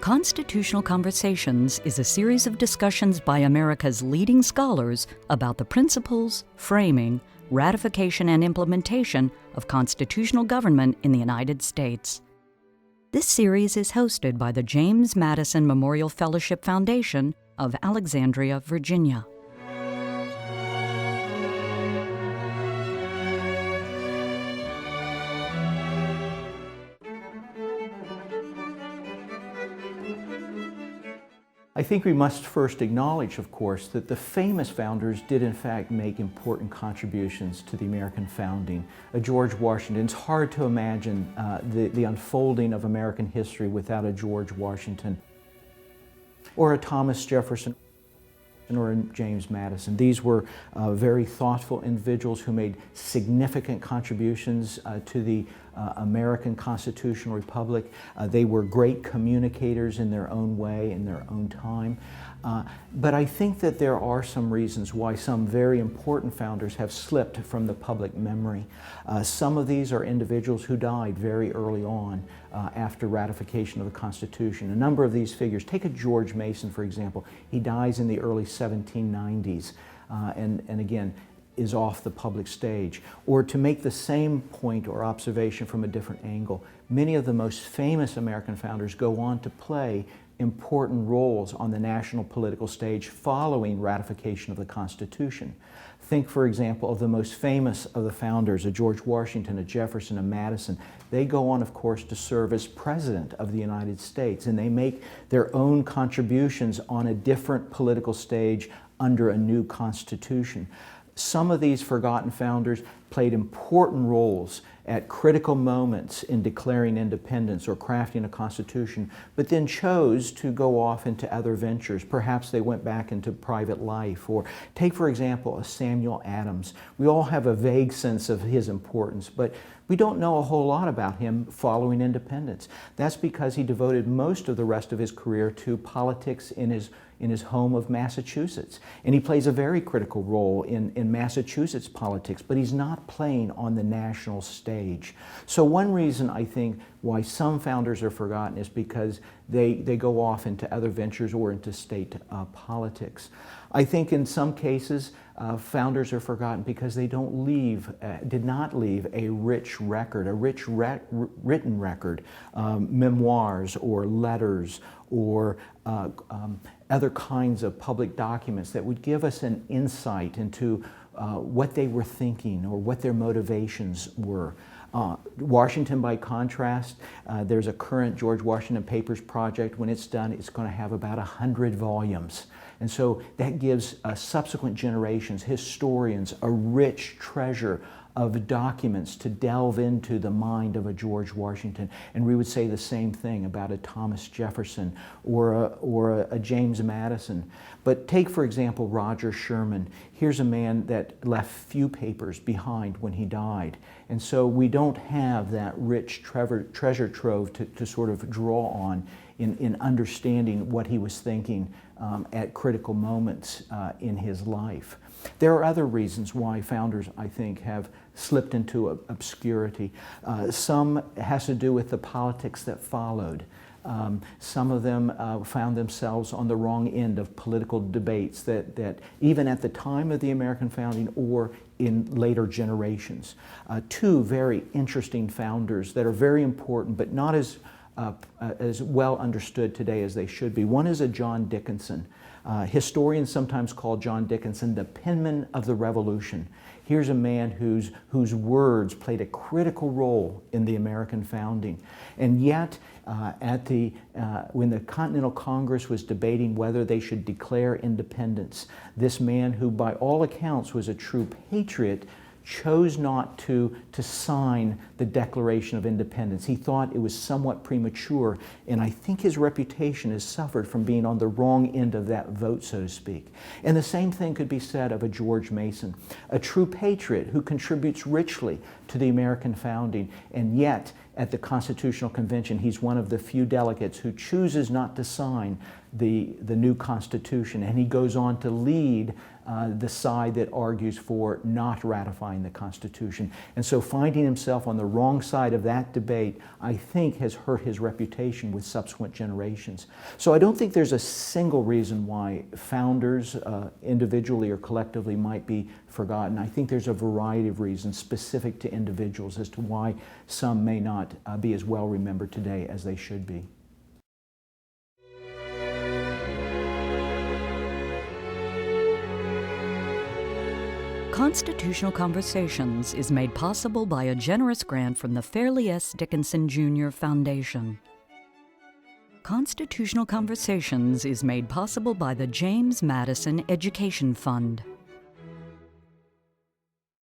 Constitutional Conversations is a series of discussions by America's leading scholars about the principles, framing, ratification, and implementation of constitutional government in the United States. This series is hosted by the James Madison Memorial Fellowship Foundation of Alexandria, Virginia. I think we must first acknowledge, of course, that the famous founders did in fact make important contributions to the American founding. George Washington, it's hard to imagine the unfolding of American history without a George Washington, or a Thomas Jefferson, or a James Madison. These were very thoughtful individuals who made significant contributions to the American constitutional republic. They were great communicators in their own way, in their own time. But I think that there are some reasons why some very important founders have slipped from the public memory. Some of these are individuals who died very early on after ratification of the Constitution. A number of these figures, take a George Mason, for example. He dies in the early 1790s, and again, is off the public stage. Or to make the same point or observation from a different angle, many of the most famous American founders go on to play important roles on the national political stage following ratification of the Constitution. Think, for example, of the most famous of the founders, a George Washington, a Jefferson, a Madison. They go on, of course, to serve as President of the United States, and they make their own contributions on a different political stage under a new Constitution. Some of these forgotten founders played important roles at critical moments in declaring independence or crafting a constitution, but then chose to go off into other ventures. Perhaps they went back into private life. Or take, for example, a Samuel Adams. We all have a vague sense of his importance, but we don't know a whole lot about him following independence. That's because he devoted most of the rest of his career to politics in his home of Massachusetts. And he plays a very critical role in Massachusetts politics, but he's not playing on the national stage. So one reason I think why some founders are forgotten is because they go off into other ventures or into state politics. I think in some cases, founders are forgotten because they did not leave a rich record, written record, memoirs or letters or other kinds of public documents that would give us an insight into what they were thinking or what their motivations were. Washington, by contrast, there's a current George Washington Papers project. When it's done, it's going to have about 100 volumes. And so that gives subsequent generations, historians, a rich treasure of documents to delve into the mind of a George Washington. And we would say the same thing about a Thomas Jefferson or a James Madison. But take, for example, Roger Sherman. Here's a man that left few papers behind when he died. And so we don't have that rich treasure trove to sort of draw on in understanding what he was thinking at critical moments in his life. There are other reasons why founders, I think, have slipped into obscurity. Some has to do with the politics that followed. Some of them found themselves on the wrong end of political debates that even at the time of the American founding or in later generations. Two very interesting founders that are very important but not as well understood today as they should be. One is a John Dickinson. Historians sometimes call John Dickinson the penman of the Revolution. Here's a man whose words played a critical role in the American founding. And yet, when the Continental Congress was debating whether they should declare independence, this man, who by all accounts was a true patriot, chose not to sign the Declaration of Independence. He thought it was somewhat premature, and I think his reputation has suffered from being on the wrong end of that vote, so to speak. And the same thing could be said of a George Mason, a true patriot who contributes richly to the American founding, and yet at the Constitutional Convention, he's one of the few delegates who chooses not to sign the new Constitution, and he goes on to lead the side that argues for not ratifying the Constitution. And so finding himself on the wrong side of that debate, I think, has hurt his reputation with subsequent generations. So I don't think there's a single reason why founders, individually or collectively, might be forgotten. I think there's a variety of reasons specific to individuals as to why some may not be as well remembered today as they should be. Constitutional Conversations is made possible by a generous grant from the Fairleigh S. Dickinson Jr. Foundation. Constitutional Conversations is made possible by the James Madison Education Fund.